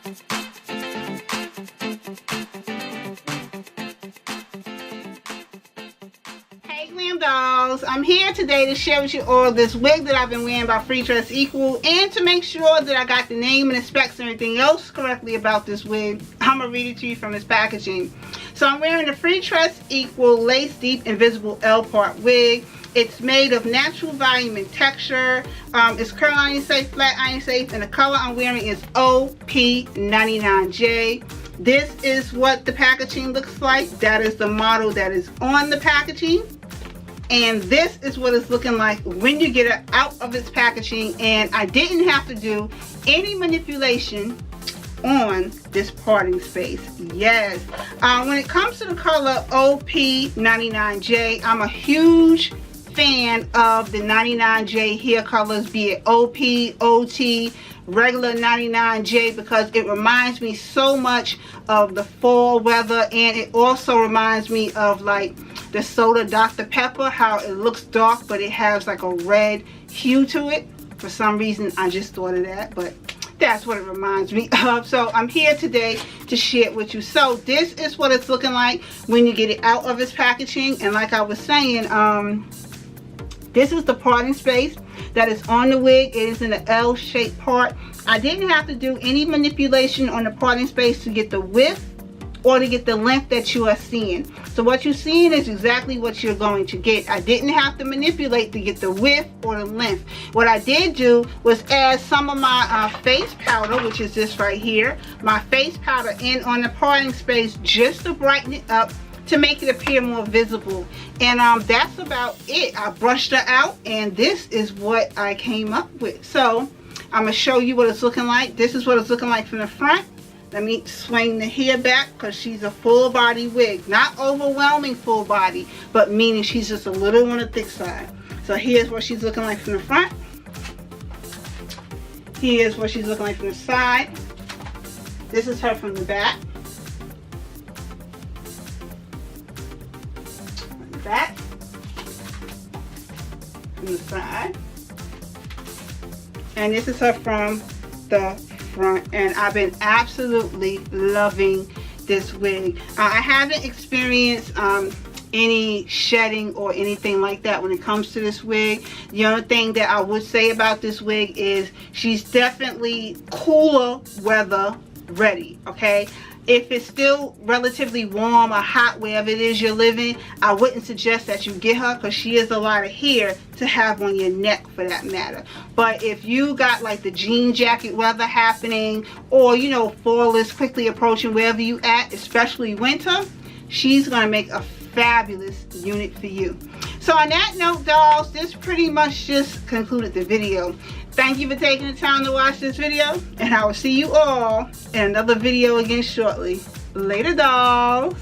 Hey Glam Dolls, I'm here today to share with you all this wig that I've been wearing by Freetress Equal, and to make sure that I got the name and the specs and everything else correctly about this wig, I'm going to read it to you from its packaging. So I'm wearing the Freetress Equal Lace Deep Invisible L-Part wig. It's made of natural volume and texture. It's curl iron safe, flat iron safe, and the color I'm wearing is OP99J. This is what the packaging looks like. That is the model that is on the packaging. And this is what it's looking like when you get it out of its packaging. And I didn't have to do any manipulation on this parting space. Yes. When it comes to the color OP99J, I'm a huge fan of the 99J hair colors, be it OP, OT, regular 99J, because it reminds me so much of the fall weather, and it also reminds me of like the soda Dr. Pepper, how it looks dark but it has like a red hue to it. For some reason I just thought of that, but that's what it reminds me of. So I'm here today to share it with you. So this is what it's looking like when you get it out of its packaging. And like I was saying, this is the parting space that is on the wig. It is in the L-shaped part. I didn't have to do any manipulation on the parting space to get the width or to get the length that you are seeing. So what you're seeing is exactly what you're going to get. I didn't have to manipulate to get the width or the length. What I did do was add some of my face powder, which is this right here, my face powder in on the parting space just to brighten it up, to make it appear more visible. And that's about it. I brushed her out, and this is what I came up with. So I'm going to show you what it's looking like. This is what it's looking like from the front. Let me swing the hair back, because she's a full body wig. Not overwhelming full body, but meaning she's just a little on the thick side. So here's what she's looking like from the front. Here's what she's looking like from the side. This is her from the back. Back from the side, and this is her from the front. And I've been absolutely loving this wig. I haven't experienced any shedding or anything like that when it comes to this wig. The only thing that I would say about this wig is she's definitely cooler weather ready. Okay, if it's still relatively warm or hot wherever it is you're living, I wouldn't suggest that you get her, because she is a lot of hair to have on your neck for that matter. But if you got like the jean jacket weather happening, or you know, fall is quickly approaching wherever you at, especially winter, she's gonna make a fabulous unit for you. So on that note, dolls, this pretty much just concluded the video. Thank you for taking the time to watch this video, and I will see you all in another video again shortly. Later, dolls.